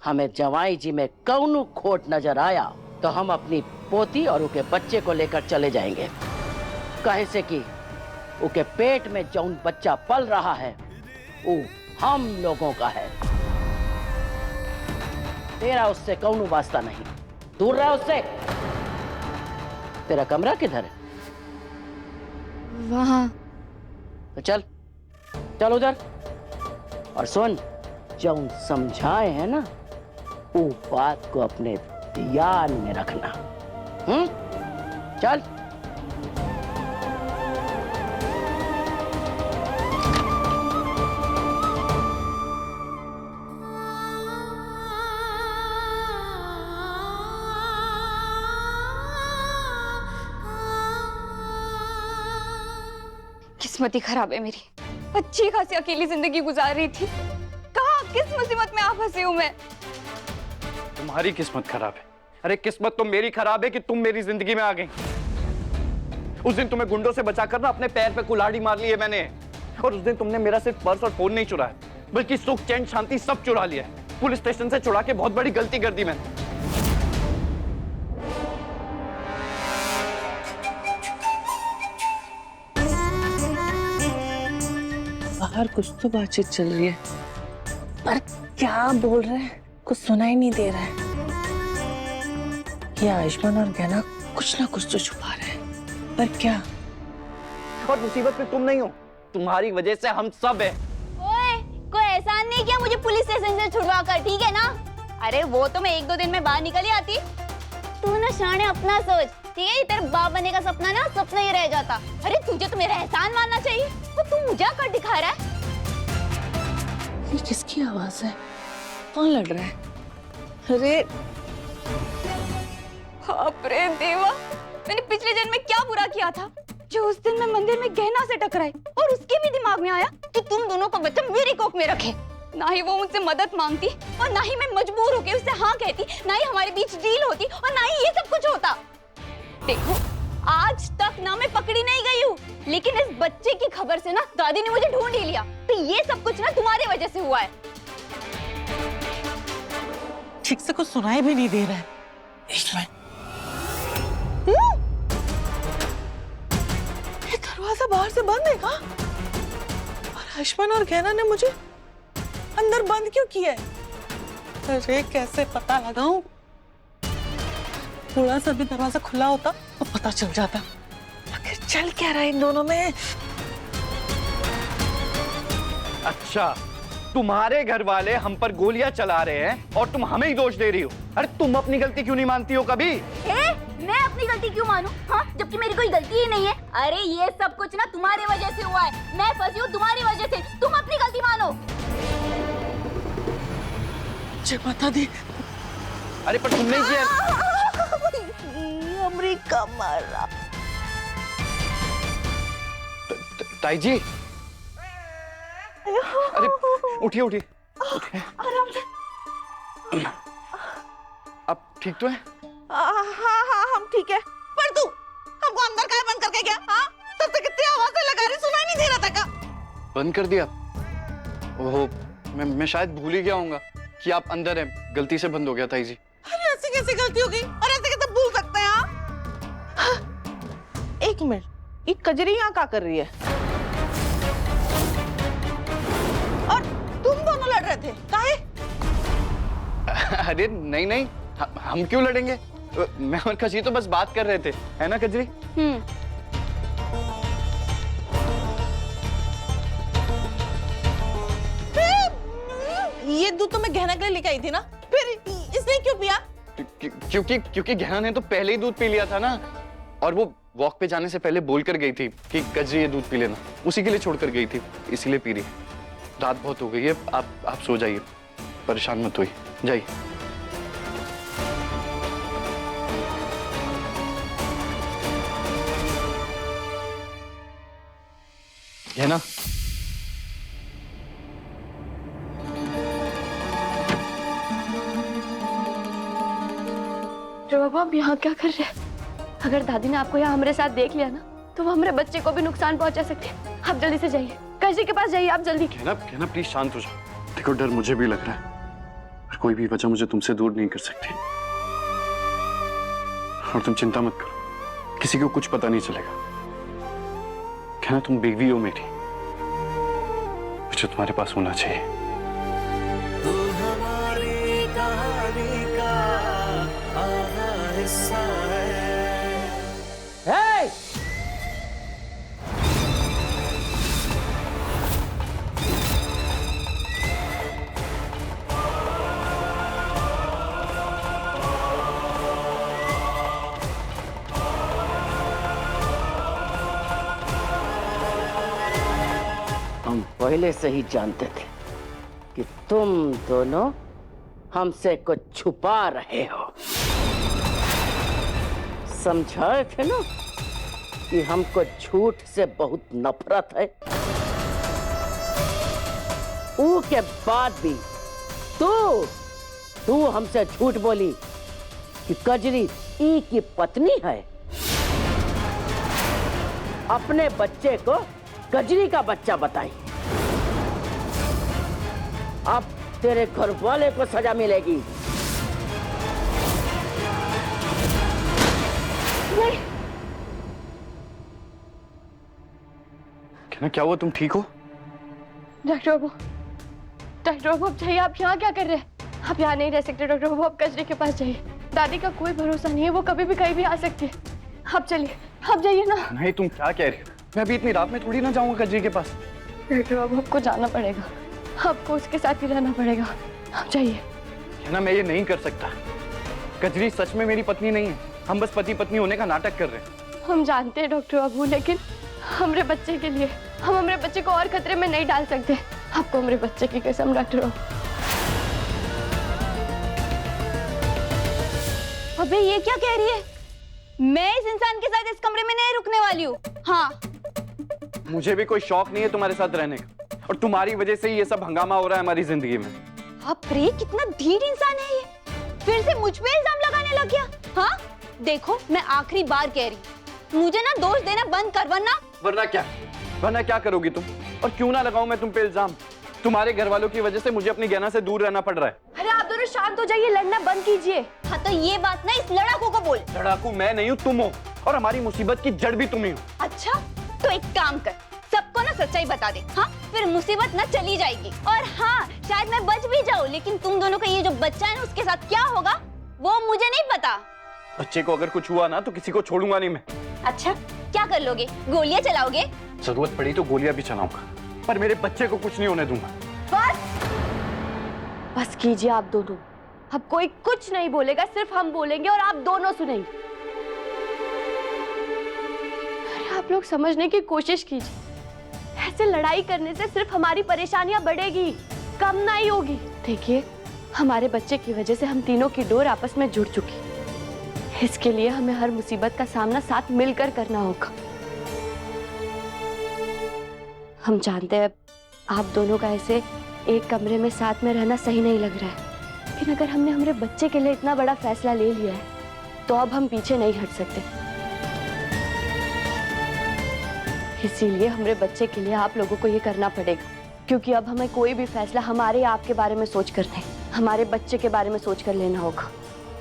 हमें जवाई जी में कौनो खोट नजर आया तो हम अपनी पोती और उनके बच्चे को लेकर चले जाएंगे। कहे से कि उनके पेट में जौन बच्चा पल रहा है वो हम लोगों का है। तेरा उससे कौनो वास्ता नहीं, दूर रह उससे। तेरा कमरा किधर है? वहां। तो चल चल उधर। और सुन, जौन समझाए हैं ना वो बात को अपने ध्यान में रखना। चल। किस्मत ही खराब है मेरी। अच्छी खासी अकेली जिंदगी गुजार रही थी, कहाँ किस मुसीबत में आप फंसे हूं मैं। तुम्हारी किस्मत खराब है। अरे किस्मत तो मेरी खराब है कि तुम मेरी जिंदगी में आ गई। उस दिन तुम्हें गुंडों से बचाकर ना अपने पैर पे कुल्हाड़ी मार ली है मैंने। और उस दिन तुमने मेरा सिर्फ पर्स और फोन नहीं चुराया, बल्कि सुख चैन शांति सब चुरा लिया है। पुलिस स्टेशन से छुड़ा के बहुत बड़ी गलती कर दी मैंने। बाहर कुछ तो बातचीत चल रही है, पर क्या बोल रहे हैं कुछ सुनाई नहीं दे रहा है। ये आयुष्मान और गहना कुछ ना कुछ तो छुपा रहे हैं, पर क्या? और मुसीबत में तुम नहीं हो, तुम्हारी वजह से हम सब है। ओए, कोई एहसान नहीं किया मुझे पुलिस स्टेशन से छुड़वा कर, ठीक है ना? अरे वो तो मैं 1-2 दिन में बाहर निकल ही आती। तू ना शाने अपना सोच, ठीक है? तेरा बाप बनने का सपना ना सपना ही रह जाता। अरे तुझे तो मेरा एहसान मानना चाहिए, तो तू मुझे कर दिखा रहा है। ये किसकी आवाज है? कौन लड़ रहा है? अरे बाप रे देवा, मैंने पिछले जन्म में क्या बुरा किया था जो उस दिन मैं मंदिर में गहना से टकराई और उसके भी दिमाग में आया कि तुम दोनों का बच्चा मेरी कोख में रखे। ना ही वो मुझसे मदद मांगती और ना ही मैं मजबूर होकर उससे हाँ कहती, ना ही हमारे बीच डील होती और ना ही ये सब कुछ होता। देखो आज तक ना मैं पकड़ी नहीं गई हूँ, लेकिन इस बच्चे की खबर से ना दादी ने मुझे ढूंढ ही लिया। तो ये सब कुछ ना तुम्हारी वजह से हुआ है। ठीक से कुछ सुनाई भी नहीं दे रहा है। एक मिनट, ये दरवाजा बाहर से बंद है क्या? और आयुष्मान और गहना ने मुझे अंदर बंद क्यों किया है? अरे कैसे पता लगाऊं? थोड़ा सा भी दरवाजा खुला होता तो पता चल जाता। आखिर चल क्या रहा है इन दोनों में? अच्छा, तुम्हारे घर वाले हम पर गोलियां चला रहे हैं और तुम हमें ही दोष दे रही हो। अरे तुम अपनी गलती क्यों नहीं मानती हो कभी? मैं अपनी गलती क्यों मानूं? हाँ, जबकि मेरी कोई गलती ही नहीं है। अरे ये सब कुछ ना तुम्हारी वजह से हुआ है। मैं फंसी हूँ तुम्हारी वजह से। तुम अपनी गलती मानो। मुझे बता दी। अरे पर तुमने किया। अमेरिका मारा। ताई जी, अरे उठिए उठिए। आराम से। अब ठीक तो है? हाँ हम ठीक है। पर तू हमको अंदर काहे बंद करके गया? हाँ, तब तक कितनी आवाजें लगा रही, सुनाई नहीं दे रहा था क्या? बंद कर दिया? ओहो, मैं शायद भूल ही गया हूँगा कि आप अंदर हैं। गलती से बंद हो गया ताई जी। अरे ऐसी कैसी गलती हो गई? और ऐसे कैसे भूल सकते हैं आप? एक मिनट, ये कजरी यहाँ क्या कर रही है? और तुम दोनों लड़ रहे थे काहे? अरे नहीं नहीं, हम क्यों लड़ेंगे? मैं और कजरी तो बस बात कर रहे थे, है ना कजरी? ये दूध तो मैं गहना के लिए लेके आई थी ना, फिर इसने क्यों पिया? क्योंकि गहना ने तो पहले ही दूध पी लिया था ना, और वो वॉक पे जाने से पहले बोल कर गई थी कि कजरी ये दूध पी लेना, उसी के लिए छोड़ कर गई थी, इसीलिए पी रही। रात बहुत हो गई है, आप सो जाइए, परेशान मत होइए, जाइए। है ना? बाबा आप यहाँ क्या कर रहे हैं? अगर दादी ने आपको यहाँ हमारे साथ देख लिया ना तो वो हमारे बच्चे को भी नुकसान पहुंचा सकते हैं। आप जल्दी से जाइए, कजरी के पास जाइए, आप जल्दी। कहना प्लीज शांत हो जाओ। देखो डर मुझे भी लग रहा है, पर कोई भी वजह मुझे तुमसे दूर नहीं कर सकती। और तुम चिंता मत करो, किसी को कुछ पता नहीं चलेगा। कहना तुम बेबी हो मेरी, जो तुम्हारे पास होना चाहिए। तू हमारी कहानी का आधा हिस्सा है। हे! हम पहले से ही जानते थे कि तुम दोनों हमसे कुछ छुपा रहे हो। समझाए थे ना कि हमको झूठ से बहुत नफरत है। के बाद भी तू हमसे झूठ बोली कि कजरी ई की पत्नी है। अपने बच्चे को कजरी का बच्चा बताई। अब तेरे घर वाले को सजा मिलेगी। नहीं, क्या हुआ, तुम ठीक हो? डॉक्टर बाबू अब जाइए। आप यहाँ क्या कर रहे हैं? आप यहाँ नहीं रह सकते डॉक्टर बाबू, आप कजरी के पास जाइए। दादी का कोई भरोसा नहीं है, वो कभी भी कहीं भी आ सकती है। आप चलिए, आप जाइए ना। नहीं, तुम क्या कह रही हो? मैं अभी इतनी रात में थोड़ी ना जाऊंगा कजरी के पास। डॉक्टर बाबू आपको जाना पड़ेगा, आपको उसके साथ ही रहना पड़ेगा। आप जाइए। मैं ये नहीं कर सकता। कजरी सच में मेरी पत्नी नहीं है। हम बस पति पत्नी होने का नाटक कर रहे हैं। हम जानते हैं डॉक्टर बाबू, लेकिन हमारे बच्चे के लिए हम हमारे बच्चे को और खतरे में नहीं डाल सकते। आपको हमारे बच्चे की कसम डॉक्टर बाबू। अबे ये क्या कह रही है? मैं इस इंसान के साथ इस कमरे में नहीं रुकने वाली हूँ। हाँ, मुझे भी कोई शौक नहीं है तुम्हारे साथ रहने का, और तुम्हारी वजह से ही ये सब हंगामा हो रहा है हमारी जिंदगी में। बाप रे, कितना ढीठ इंसान है ये। फिर से मुझ पे इल्जाम लगाने लग गया। हाँ देखो, मैं आखिरी बार कह रही, मुझे ना दोष देना बंद कर, वरना क्या करोगी तुम? और क्यों ना लगाऊं मैं तुम पे इल्जाम? तुम्हारे घर वालों की वजह से मुझे अपनी गहना से दूर रहना पड़ रहा है। अरे आप दोनों शांत हो जाइए, लड़ना बंद कीजिए। हाँ तो ये बात ना इस लड़ाकू को बोल। लड़ाकू मैं नहीं हूँ, तुम हो, और हमारी मुसीबत की जड़ भी तुम ही हो। अच्छा तो एक काम कर, सबको ना सच्चाई बता दे। हाँ, फिर मुसीबत ना चली जाएगी। और हाँ, शायद मैं बच भी जाऊँ, लेकिन तुम दोनों का ये जो बच्चा है ना, उसके साथ क्या होगा वो मुझे नहीं पता। बच्चे को अगर कुछ हुआ ना तो किसी को छोड़ूंगा नहीं मैं। अच्छा क्या कर लोगे? गोलियां चलाओगे? जरूरत पड़ी तो गोलियां भी चलाऊंगा, पर मेरे बच्चे को कुछ नहीं होने दूंगा। बस कीजिए आप दोनों। अब कोई कुछ नहीं बोलेगा, सिर्फ हम बोलेंगे और आप दोनों सुनेंगे। अरे आप लोग समझने की कोशिश कीजिए। ऐसे लड़ाई करने से सिर्फ हमारी परेशानियां बढ़ेगी, कम नहीं होगी। देखिए, हमारे बच्चे की वजह से हम तीनों की डोर आपस में जुड़ चुकी। इसके लिए हमें हर मुसीबत का सामना साथ मिलकर करना होगा। हम जानते हैं आप दोनों का ऐसे एक कमरे में साथ में रहना सही नहीं लग रहा है, लेकिन अगर हमने हमारे बच्चे के लिए इतना बड़ा फैसला ले लिया है तो अब हम पीछे नहीं हट सकते। इसीलिए हमारे बच्चे के लिए आप लोगों को ये करना पड़ेगा, क्योंकि अब हमें कोई भी फैसला हमारे आपके बारे में सोच कर नहीं, हमारे बच्चे के बारे में सोच कर लेना होगा।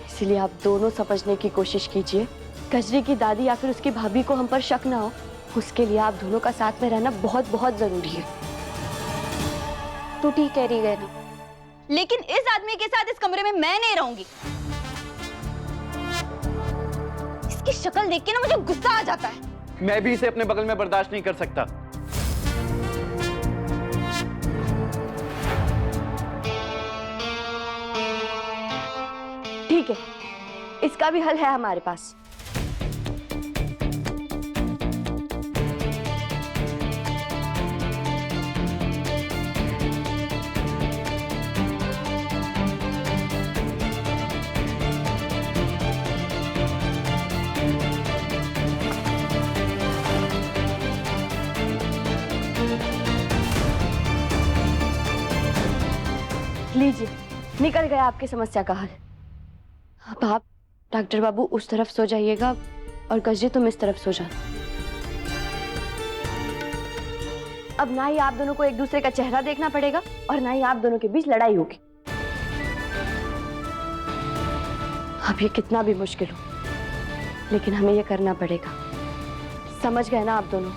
इसीलिए आप दोनों समझने की कोशिश कीजिए। कजरी की दादी या फिर उसकी भाभी को हम पर शक ना हो, उसके लिए आप दोनों का साथ में रहना बहुत बहुत जरूरी है। तू ठीक कह रही है ना, लेकिन इस आदमी के साथ इस कमरे में मैं नहीं रहूंगी। इसकी शक्ल देख के ना मुझे गुस्सा आ जाता है। मैं भी इसे अपने बगल में बर्दाश्त नहीं कर सकता। ठीक है, इसका भी हल है हमारे पास। लीजिए, निकल गया आपकी समस्या का हल। अब आप डॉक्टर बाबू उस तरफ सो जाइएगा और कजरी तुम इस तरफ सो जाना। अब ना ही आप दोनों को एक दूसरे का चेहरा देखना पड़ेगा और ना ही आप दोनों के बीच लड़ाई होगी। अब ये कितना भी मुश्किल हो, लेकिन हमें ये करना पड़ेगा। समझ गए ना आप दोनों?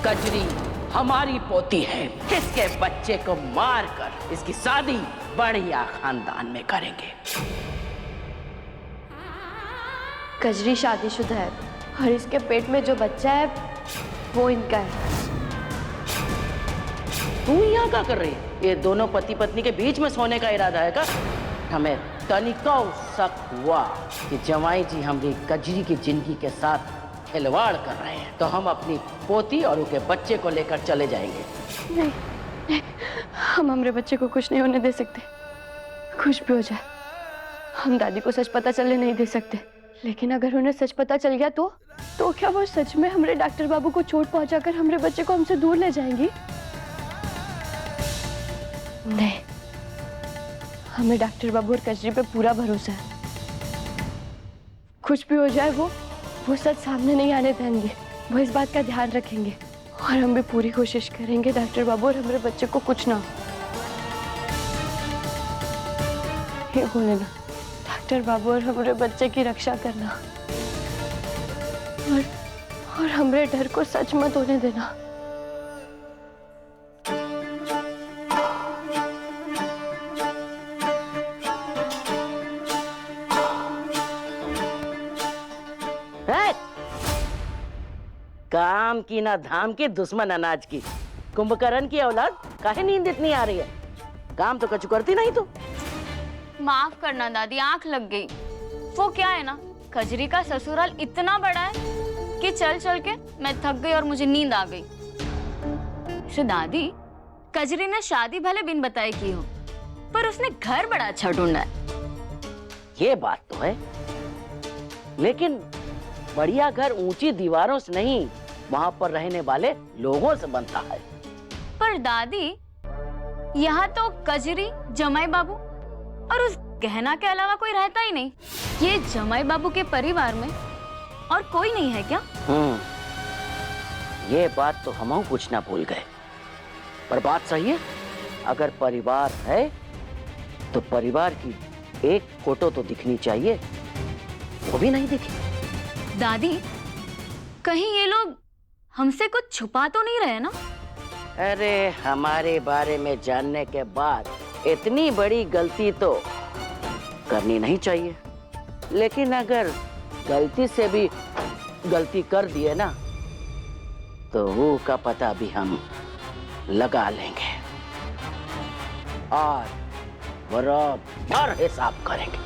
कजरी हमारी पोती है। इसके बच्चे को मारकर इसकी शादी बढ़िया खानदान में करेंगे। कजरी शादीशुदा है और इसके पेट में जो बच्चा है वो इनका है। तू यहाँ क्या कर रही है? ये दोनों पति पत्नी के बीच में सोने का इरादा है का? हमें तनिका शक हुआ कि जमाई जी हमारी कजरी की जिंदगी के साथ खिलवाड़ कर रहे हैं, तो हम अपनी पोती और उनके बच्चे को लेकर चले जाएंगे। नहीं, नहीं, हम हमारे बच्चे को कुछ नहीं होने दे सकते। कुछ भी हो जाए हम दादी को सच पता चलने नहीं दे सकते। लेकिन अगर उन्हें सच पता चल गया तो क्या वो सच में हमारे डॉक्टर बाबू को चोट पहुंचाकर हमारे बच्चे को हमसे दूर ले जाएंगी? नहीं, हमें डॉक्टर बाबू और कजरी पे पूरा भरोसा है। कुछ भी हो जाए वो सच सामने नहीं आने देंगे। वो इस बात का ध्यान रखेंगे और हम भी पूरी कोशिश करेंगे डॉक्टर बाबू और हमारे बच्चे को कुछ ना हो। ये बोले ना, डॉक्टर बाबू और हमारे बच्चे की रक्षा करना और हमारे डर को सच मत होने देना। काम की ना धाम की, दुश्मन अनाज की। कुंभकर्ण की औलाद, काहे नींद इतनी आ रही है? काम तो कछु करती नहीं तू। माफ करना दादी, आंख लग गई। वो क्या है ना, कजरी का ससुराल इतना बड़ा है कि चल चल के मैं थक गई और मुझे नींद आ गई। से दादी, कजरी ने शादी भले बिन बताए की हो, पर उसने घर बड़ा अच्छा ढूंढा है। ये बात तो है, लेकिन बढ़िया घर ऊंची दीवारों से नहीं, वहां पर रहने वाले लोगों से बनता है। पर दादी, यहाँ तो कजरी, जमाई बाबू और उस गहना के अलावा कोई रहता ही नहीं। ये जमाई बाबू के परिवार में और कोई नहीं है क्या? ये बात तो हम पूछना भूल गए, पर बात सही है। अगर परिवार है तो परिवार की एक फोटो तो दिखनी चाहिए, वो भी नहीं दिखी। दादी, कहीं ये लोग हमसे कुछ छुपा तो नहीं रहे ना? अरे हमारे बारे में जानने के बाद इतनी बड़ी गलती तो करनी नहीं चाहिए। लेकिन अगर गलती से भी गलती कर दिए ना, तो वो का पता भी हम लगा लेंगे और बराबर हिसाब करेंगे।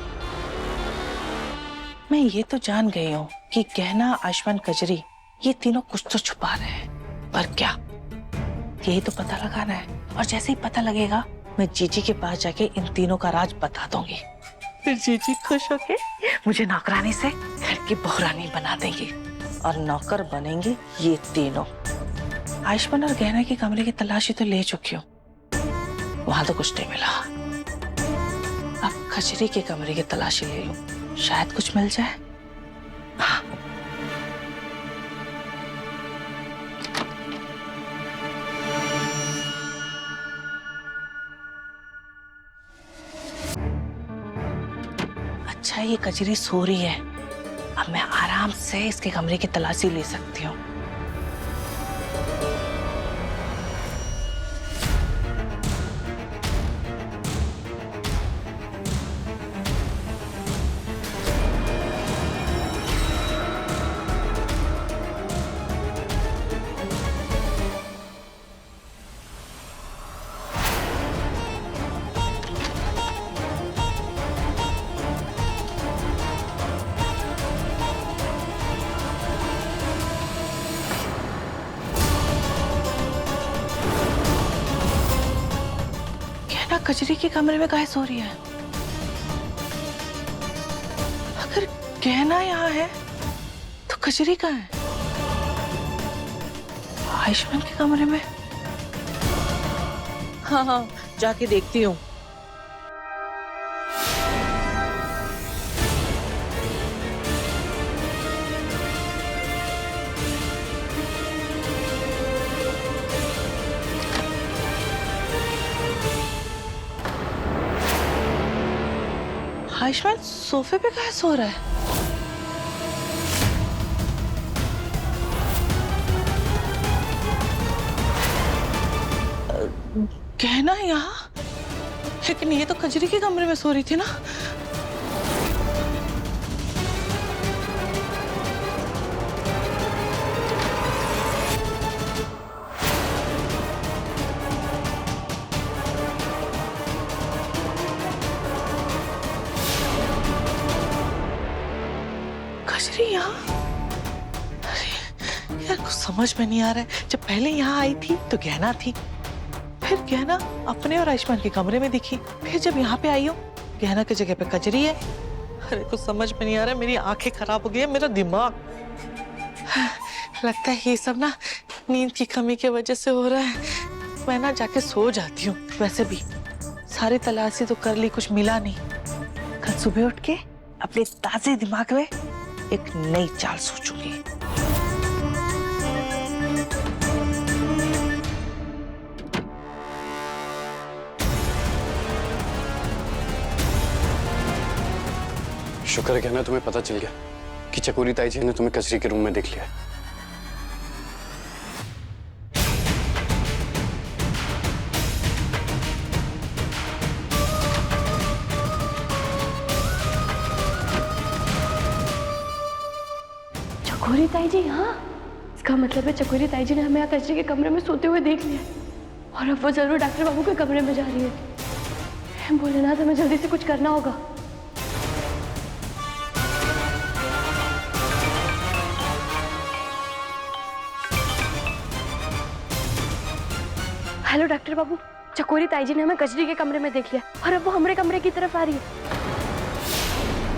मैं ये तो जान गई हूँ कि गहना, आयुष्मान, कजरी ये तीनों कुछ तो छुपा रहे हैं, पर क्या, यही तो पता लगाना है। और जैसे ही पता लगेगा मैं जीजी के पास जाके इन तीनों का राज बता दूंगी। फिर जीजी खुश होके मुझे नौकरानी से घर की बहुरानी बना देंगी और नौकर बनेंगे ये तीनों। आयुष्मान और गहना के कमरे की तलाशी तो ले चुकी हूँ, वहां तो कुछ नहीं मिला। अब कजरी के कमरे की तलाशी ले लूं, शायद कुछ मिल जाए। हाँ। अच्छा, ये कजरी सो रही है। अब मैं आराम से इसके कमरे की तलाशी ले सकती हूँ। कजरी के कमरे में काहे सो रही है? गहना यहाँ है तो कजरी कहाँ है? आयुष्मान के कमरे में? हाँ हाँ, जाके देखती हूँ। आयुष्मान सोफे पे कहाँ सो रहा है? गहना यहाँ, लेकिन ये तो कजरी के कमरे में सो रही थी ना। कजरी यहाँ? अरे यार, कुछ समझ में नहीं आ रहा है। जब पहले यहाँ आई थी तो गहना थी, फिर गहना अपने और आयुष्मान के कमरे में दिखी, फिर जब यहाँ पे आई हूँ गहना की जगह पे कजरी है। अरे कुछ समझ में नहीं आ रहा है, मेरी आंखें खराब हो गई है, मेरा दिमाग। लगता है ये सब ना नींद की कमी की वजह से हो रहा है। मैं ना जाके सो जाती हूँ। वैसे भी सारी तलाशी तो कर ली, कुछ मिला नहीं। कल सुबह उठ के अपने ताजे दिमाग में एक नई चाल सोचूंगी। शुक्र है कहना तुम्हें पता चल गया कि चकोरी ताई जी ने तुम्हें कचरी के रूम में देख लिया। चकोरी ताई जी यहाँ? इसका मतलब है चकोरी ताई जी ने हमें यहाँ कचरे के कमरे में सोते हुए देख लिया और अब वो जरूर डॉक्टर बाबू के कमरे में जा रही है। भोलेनाथ, हमें जल्दी से कुछ करना होगा। हेलो डॉक्टर बाबू, चकोरी ताई जी ने हमें कजरी के कमरे में देख लिया और अब वो हमारे कमरे की तरफ आ रही है।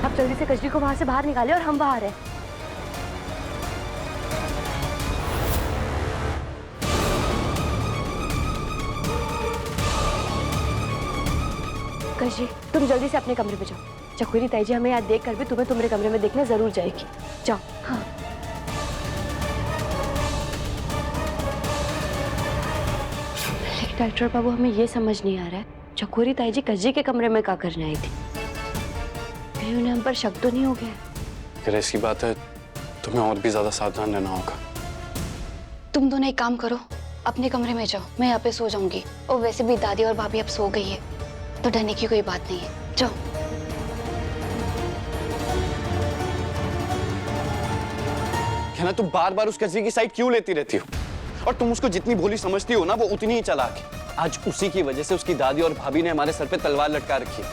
आप जल्दी से कजरी को वहां से बाहर निकालिए और हम बाहर हैं। कजरी, तुम जल्दी से अपने कमरे में जाओ। चकोरी ताई जी हमें यहाँ देख कर भी तुम्हें तुम्हारे कमरे में देखने जरूर जाएगी। जाओ। हाँ। डॉक्टर बाबू, हमें ये समझ नहीं आ रहा है चकोरी ताई जी कजरी के कमरे में क्या करने आई थी? कहीं उन्हें हम पर शक तो नहीं हो गया? अगर ऐसी बात है तुम्हें और भी ज्यादा सावधान रहना होगा। तुम दोनों एक काम करो, अपने कमरे में जाओ, मैं यहाँ पे सो जाऊंगी। और वैसे भी दादी और भाभी अब सो गई है तो डरने की कोई बात नहीं है। जाओ। कहना तुम बार बार उस कचरी की साइड क्यों लेती रहती हो? और तुम उसको जितनी भोली समझती हो ना, वो उतनी ही चालाक है। आज उसी की वजह से उसकी दादी और भाभी ने हमारे सर पे तलवार लटका रखी है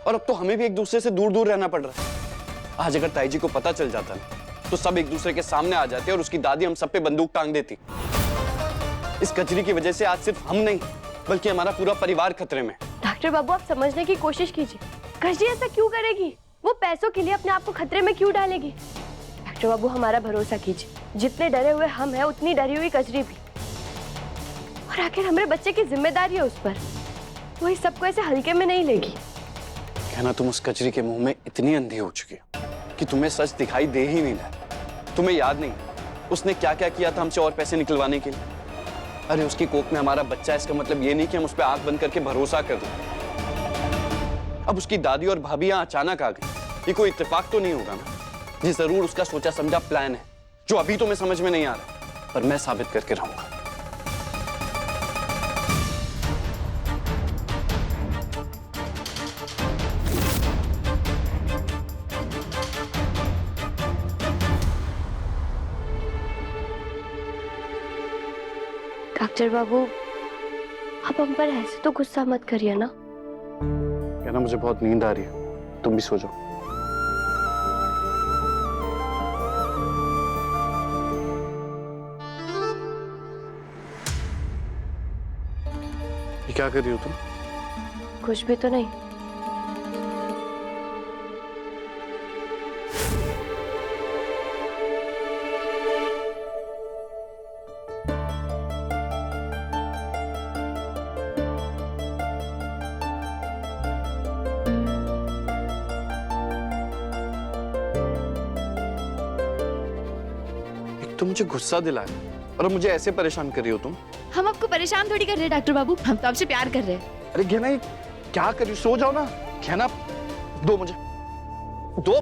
और अब तो हमें भी एक दूसरे से दूर दूर रहना पड़ रहा है। आज अगर ताई जी को पता चल जाता ना तो सब एक दूसरे के सामने आ जाते और उसकी दादी हम सब पे बंदूक टांग देती। इस कचरी की वजह से आज सिर्फ हम नहीं बल्कि हमारा पूरा परिवार खतरे में। डॉक्टर बाबू, आप समझने की कोशिश कीजिए। कजरी ऐसा क्यों करेगी? वो पैसों के लिए अपने आप को खतरे में क्यों डालेगी? डॉक्टर बाबू, हमारा भरोसा कीजिए। जितने डरे हुए हम हैं उतनी डरी हुई कजरी भी। और आखिर हमारे बच्चे की जिम्मेदारी है उस पर, वो इस सबको ऐसे हल्के में नहीं लेगी। कहना तुम उस कचरी के मुंह में इतनी अंधी हो चुकी हो कि तुम्हें सच दिखाई दे ही नहीं रहा। तुम्हें याद नहीं उसने क्या क्या किया था हमसे और पैसे निकलवाने के लिए? अरे उसकी कोख में हमारा बच्चा है, इसका मतलब ये नहीं कि हम उस पर आंख बंद करके भरोसा कर दें। अब उसकी दादी और भाभी यहाँ अचानक आ गई, ये कोई इत्तेफाक तो नहीं होगा ना? ये जरूर उसका सोचा समझा प्लान है जो अभी तो मैं समझ में नहीं आ रहा, पर मैं साबित करके रहूंगा। डॉक्टर बाबू, आप हम पर ऐसे तो गुस्सा मत करिए ना। कहना मुझे बहुत नींद आ रही है, तुम भी सो जाओ। ये क्या कर रही हो तुम? कुछ भी तो नहीं। तुम मुझे गुस्सा दिलाए और अब मुझे ऐसे परेशान कर रही हो तुम। हम आपको परेशान थोड़ी कर रहे हैं डॉक्टर बाबू, हम तो आपसे प्यार कर रहे हैं। अरे गहना, ये क्या कर रही हो? सो जाओ ना। गहना दो मुझे, दो।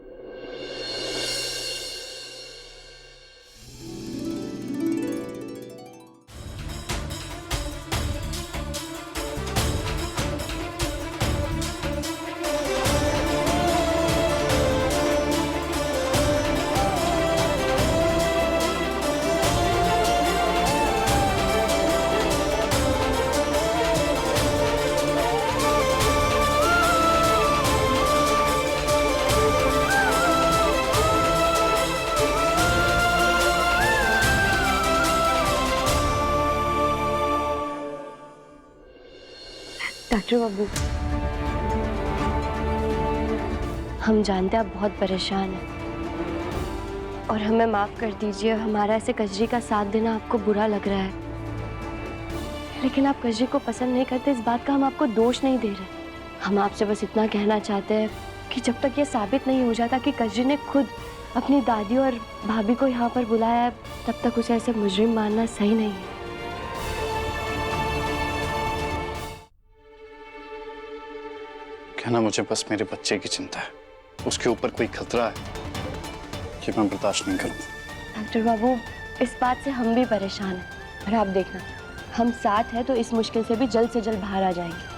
डॉक्टर बाबू, हम जानते हैं आप बहुत परेशान हैं और हमें माफ कर दीजिए, हमारा ऐसे कजरी का साथ देना आपको बुरा लग रहा है, लेकिन आप कजरी को पसंद नहीं करते, इस बात का हम आपको दोष नहीं दे रहे। हम आपसे बस इतना कहना चाहते हैं कि जब तक ये साबित नहीं हो जाता कि कजरी ने खुद अपनी दादी और भाभी को यहाँ पर बुलाया है, तब तक उसे ऐसे मुजरिम मानना सही नहीं है। कहना, मुझे बस मेरे बच्चे की चिंता है, उसके ऊपर कोई खतरा है कि मैं बर्दाश्त नहीं करूँ। डॉक्टर बाबू, इस बात से हम भी परेशान हैं, और आप देखना, हम साथ हैं तो इस मुश्किल से भी जल्द से जल्द बाहर आ जाएंगे।